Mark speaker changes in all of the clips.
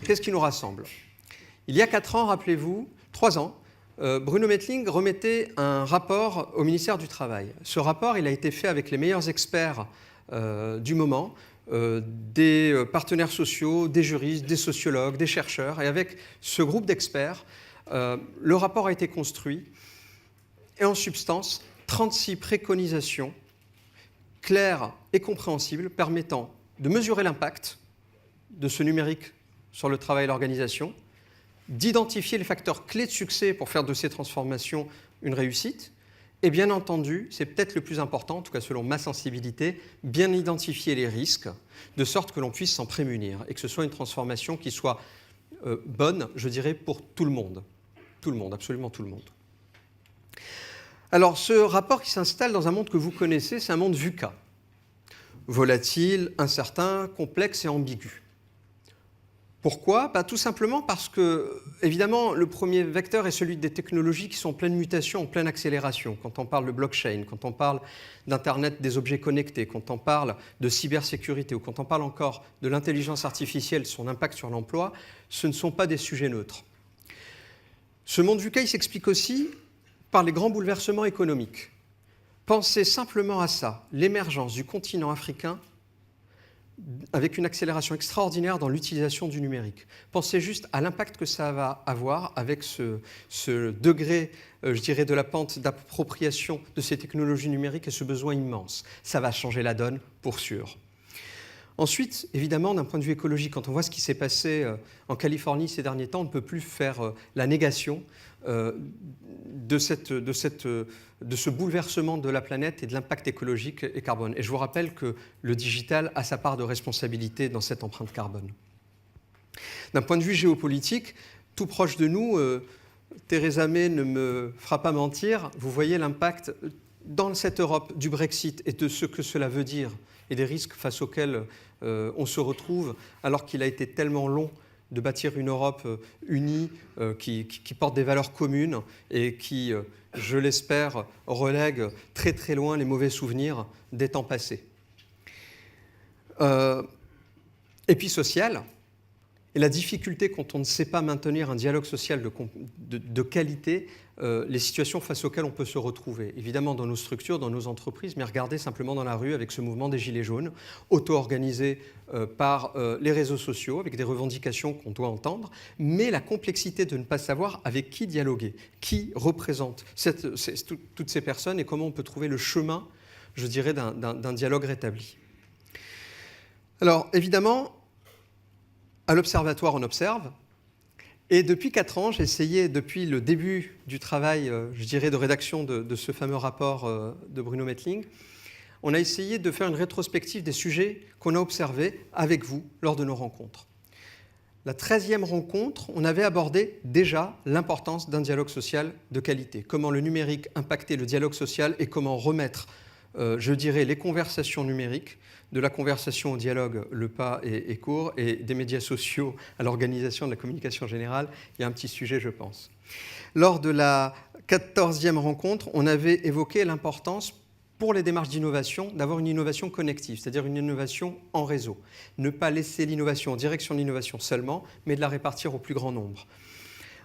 Speaker 1: qu'est-ce qui nous rassemble? Il y a 4 ans, rappelez-vous, 3 ans, Bruno Mettling remettait un rapport au ministère du Travail. Ce rapport, il a été fait avec les meilleurs experts du moment, des partenaires sociaux, des juristes, des sociologues, des chercheurs. Et avec ce groupe d'experts, le rapport a été construit. Et en substance, 36 préconisations claires et compréhensibles permettant de mesurer l'impact de ce numérique sur le travail et l'organisation, d'identifier les facteurs clés de succès pour faire de ces transformations une réussite, et bien entendu, c'est peut-être le plus important, en tout cas selon ma sensibilité, bien identifier les risques, de sorte que l'on puisse s'en prémunir, et que ce soit une transformation qui soit bonne, je dirais, pour tout le monde. Tout le monde, absolument tout le monde. Alors, ce rapport qui s'installe dans un monde que vous connaissez, c'est un monde VUCA. Volatile, incertain, complexe et ambigu. Pourquoi? Tout simplement parce que, évidemment, le premier vecteur est celui des technologies qui sont en pleine mutation, en pleine accélération. Quand on parle de blockchain, quand on parle d'Internet des objets connectés, quand on parle de cybersécurité ou quand on parle encore de l'intelligence artificielle, son impact sur l'emploi, ce ne sont pas des sujets neutres. Ce monde VUCA, il s'explique aussi par les grands bouleversements économiques. Pensez simplement à ça, l'émergence du continent africain avec une accélération extraordinaire dans l'utilisation du numérique. Pensez juste à l'impact que ça va avoir avec ce degré, je dirais, de la pente d'appropriation de ces technologies numériques et ce besoin immense. Ça va changer la donne, pour sûr. Ensuite, évidemment, d'un point de vue écologique, quand on voit ce qui s'est passé en Californie ces derniers temps, on ne peut plus faire la négation de ce bouleversement de la planète et de l'impact écologique et carbone. Et je vous rappelle que le digital a sa part de responsabilité dans cette empreinte carbone. D'un point de vue géopolitique, tout proche de nous, Theresa May ne me fera pas mentir, vous voyez l'impact dans cette Europe du Brexit et de ce que cela veut dire et des risques face auxquels on se retrouve alors qu'il a été tellement long de bâtir une Europe unie qui porte des valeurs communes et qui, je l'espère, relègue très très loin les mauvais souvenirs des temps passés. Et puis social, et la difficulté quand on ne sait pas maintenir un dialogue social de qualité, les situations face auxquelles on peut se retrouver. Évidemment dans nos structures, dans nos entreprises, mais regardez simplement dans la rue avec ce mouvement des Gilets jaunes, auto-organisé par les réseaux sociaux, avec des revendications qu'on doit entendre, mais la complexité de ne pas savoir avec qui dialoguer, qui représente toutes ces personnes et comment on peut trouver le chemin, je dirais, d'un dialogue rétabli. Alors évidemment, à l'Observatoire, on observe. Et depuis 4 ans, j'ai essayé, depuis le début du travail, je dirais, de rédaction de ce fameux rapport de Bruno Mettling, on a essayé de faire une rétrospective des sujets qu'on a observés avec vous lors de nos rencontres. La 13e rencontre, on avait abordé déjà l'importance d'un dialogue social de qualité. Comment le numérique impactait le dialogue social et comment remettre, je dirais, les conversations numériques, de la conversation au dialogue, le pas est court, et des médias sociaux à l'organisation de la communication générale, il y a un petit sujet, je pense. Lors de la 14e rencontre, on avait évoqué l'importance pour les démarches d'innovation d'avoir une innovation connective, c'est-à-dire une innovation en réseau. Ne pas laisser l'innovation en direction de l'innovation seulement, mais de la répartir au plus grand nombre.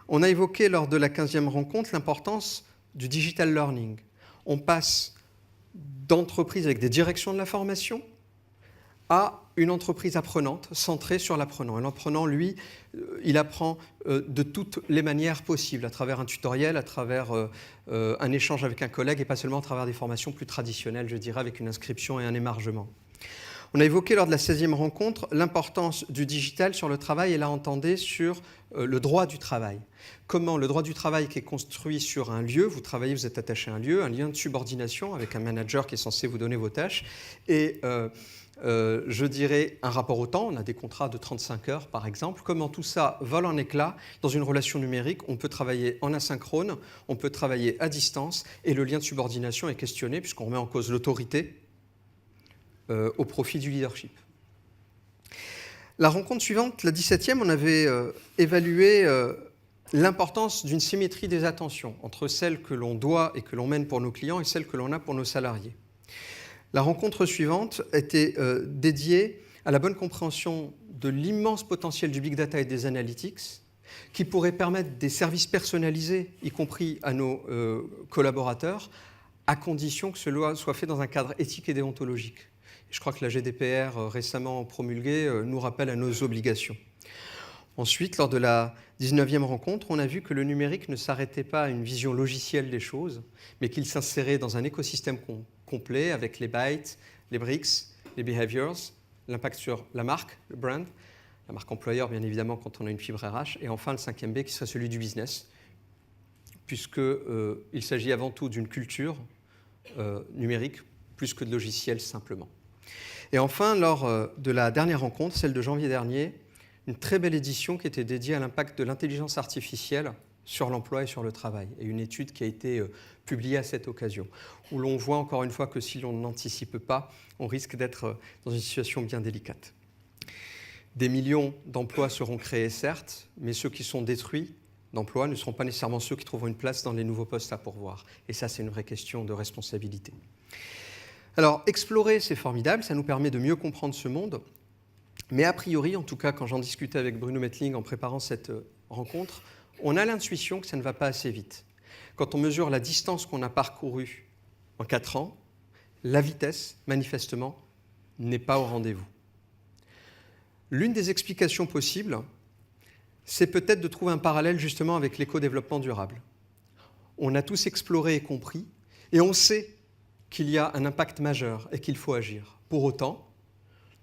Speaker 1: On a évoqué lors de la 15e rencontre l'importance du digital learning. On passe d'entreprises avec des directions de la formation à une entreprise apprenante centrée sur l'apprenant. Et l'apprenant, lui, il apprend de toutes les manières possibles, à travers un tutoriel, à travers un échange avec un collègue et pas seulement à travers des formations plus traditionnelles, je dirais, avec une inscription et un émargement. On a évoqué lors de la 16e rencontre l'importance du digital sur le travail et là, entendez, sur le droit du travail. Comment le droit du travail qui est construit sur un lieu, vous travaillez, vous êtes attaché à un lieu, un lien de subordination avec un manager qui est censé vous donner vos tâches et je dirais un rapport au temps, on a des contrats de 35 heures par exemple, comment tout ça vole en éclats dans une relation numérique, on peut travailler en asynchrone, on peut travailler à distance et le lien de subordination est questionné puisqu'on remet en cause l'autorité au profit du leadership. La rencontre suivante, la 17e, on avait évalué l'importance d'une symétrie des attentions entre celles que l'on doit et que l'on mène pour nos clients et celles que l'on a pour nos salariés. La rencontre suivante était dédiée à la bonne compréhension de l'immense potentiel du big data et des analytics, qui pourrait permettre des services personnalisés, y compris à nos collaborateurs, à condition que cela soit fait dans un cadre éthique et déontologique. Je crois que la GDPR récemment promulguée nous rappelle à nos obligations. Ensuite, lors de la 19e rencontre, on a vu que le numérique ne s'arrêtait pas à une vision logicielle des choses, mais qu'il s'insérait dans un écosystème complet avec les bytes, les bricks, les behaviors, l'impact sur la marque, le brand, la marque employeur, bien évidemment, quand on a une fibre RH, et enfin le 5e B qui serait celui du business, puisqu'il s'agit avant tout d'une culture numérique plus que de logiciels simplement. Et enfin, lors de la dernière rencontre, celle de janvier dernier, une très belle édition qui était dédiée à l'impact de l'intelligence artificielle sur l'emploi et sur le travail, et une étude qui a été publiée à cette occasion, où l'on voit encore une fois que si l'on n'anticipe pas, on risque d'être dans une situation bien délicate. Des millions d'emplois seront créés, certes, mais ceux qui sont détruits d'emplois ne seront pas nécessairement ceux qui trouveront une place dans les nouveaux postes à pourvoir. Et ça, c'est une vraie question de responsabilité. Alors, explorer, c'est formidable, ça nous permet de mieux comprendre ce monde, mais a priori, en tout cas, quand j'en discutais avec Bruno Mettling en préparant cette rencontre, on a l'intuition que ça ne va pas assez vite. Quand on mesure la distance qu'on a parcourue en 4 ans, la vitesse, manifestement, n'est pas au rendez-vous. L'une des explications possibles, c'est peut-être de trouver un parallèle justement avec l'éco-développement durable. On a tous exploré et compris, et on sait qu'il y a un impact majeur et qu'il faut agir. Pour autant,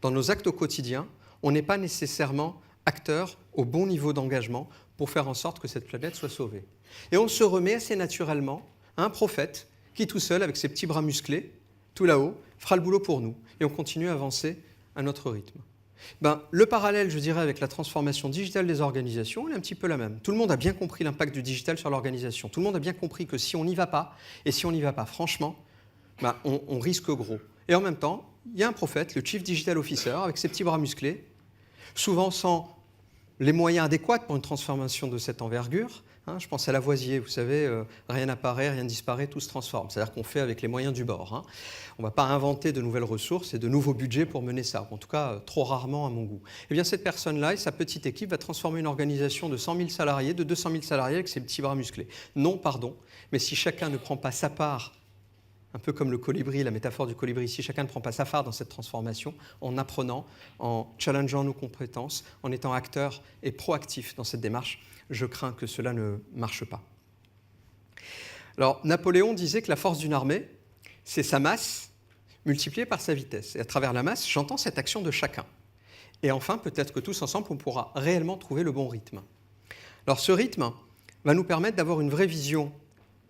Speaker 1: dans nos actes au quotidien, on n'est pas nécessairement acteur au bon niveau d'engagement pour faire en sorte que cette planète soit sauvée. Et on se remet assez naturellement à un prophète qui, tout seul, avec ses petits bras musclés, tout là-haut, fera le boulot pour nous. Et on continue à avancer à notre rythme. Le parallèle, je dirais, avec la transformation digitale des organisations, elle est un petit peu la même. Tout le monde a bien compris l'impact du digital sur l'organisation. Tout le monde a bien compris que si on n'y va pas, et si on n'y va pas franchement, on risque gros. Et en même temps, il y a un prophète, le Chief Digital Officer, avec ses petits bras musclés, souvent sans les moyens adéquats pour une transformation de cette envergure. Je pense à Lavoisier, vous savez, rien n'apparaît, rien ne disparaît, tout se transforme. C'est-à-dire qu'on fait avec les moyens du bord. On ne va pas inventer de nouvelles ressources et de nouveaux budgets pour mener ça, en tout cas trop rarement à mon goût. Eh bien cette personne-là et sa petite équipe va transformer une organisation de 100 000 salariés, de 200 000 salariés avec ses petits bras musclés. Non, pardon, mais si chacun ne prend pas sa part, un peu comme le colibri, la métaphore du colibri, si chacun ne prend pas sa part dans cette transformation, en apprenant, en challengeant nos compétences, en étant acteur et proactif dans cette démarche, je crains que cela ne marche pas. Alors, Napoléon disait que la force d'une armée, c'est sa masse multipliée par sa vitesse. Et à travers la masse, j'entends cette action de chacun. Et enfin, peut-être que tous ensemble, on pourra réellement trouver le bon rythme. Alors, ce rythme va nous permettre d'avoir une vraie vision,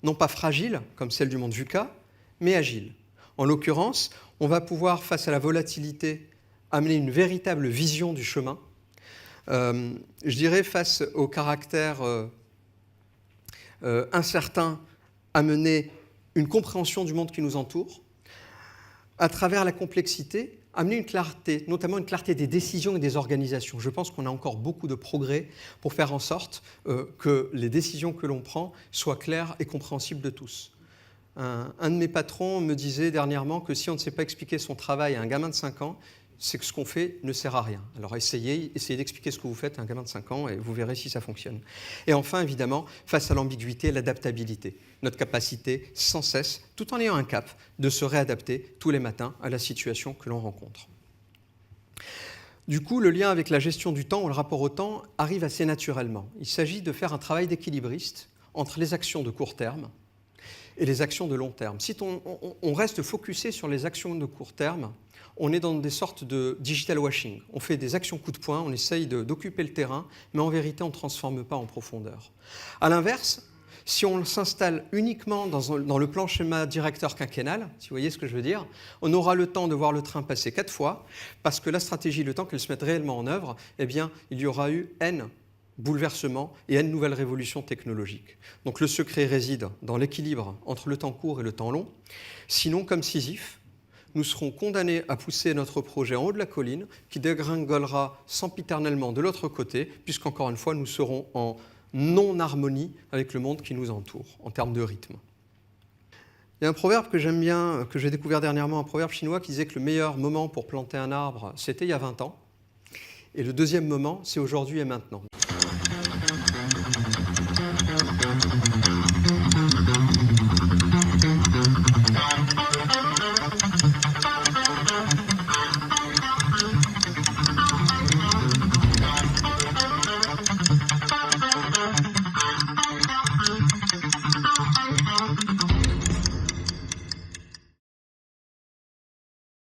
Speaker 1: non pas fragile, comme celle du monde VUCA, mais agile. En l'occurrence, on va pouvoir, face à la volatilité, amener une véritable vision du chemin. Je dirais, face au caractère incertain, amener une compréhension du monde qui nous entoure. À travers la complexité, amener une clarté, notamment une clarté des décisions et des organisations. Je pense qu'on a encore beaucoup de progrès pour faire en sorte que les décisions que l'on prend soient claires et compréhensibles de tous. Un de mes patrons me disait dernièrement que si on ne sait pas expliquer son travail à un gamin de 5 ans, c'est que ce qu'on fait ne sert à rien. Alors essayez d'expliquer ce que vous faites à un gamin de 5 ans et vous verrez si ça fonctionne. Et enfin, évidemment, face à l'ambiguïté, l'adaptabilité. Notre capacité, sans cesse, tout en ayant un cap, de se réadapter tous les matins à la situation que l'on rencontre. Du coup, le lien avec la gestion du temps ou le rapport au temps arrive assez naturellement. Il s'agit de faire un travail d'équilibriste entre les actions de court terme et les actions de long terme. Si on reste focusé sur les actions de court terme, on est dans des sortes de digital washing. On fait des actions coup de poing, on essaye d'occuper le terrain, mais en vérité, on ne transforme pas en profondeur. À l'inverse, si on s'installe uniquement dans le plan schéma directeur quinquennal, si vous voyez ce que je veux dire, on aura le temps de voir le train passer 4 fois, parce que la stratégie, le temps qu'elle se mette réellement en œuvre, eh bien, il y aura eu N bouleversements et N nouvelles révolutions technologiques. Donc le secret réside dans l'équilibre entre le temps court et le temps long. Sinon, comme Sisyphe, nous serons condamnés à pousser notre projet en haut de la colline, qui dégringolera sempiternellement de l'autre côté, puisqu'encore une fois, nous serons en non-harmonie avec le monde qui nous entoure, en termes de rythme. Il y a un proverbe que j'aime bien, que j'ai découvert dernièrement, un proverbe chinois qui disait que le meilleur moment pour planter un arbre, c'était il y a 20 ans. Et le deuxième moment, c'est aujourd'hui et maintenant.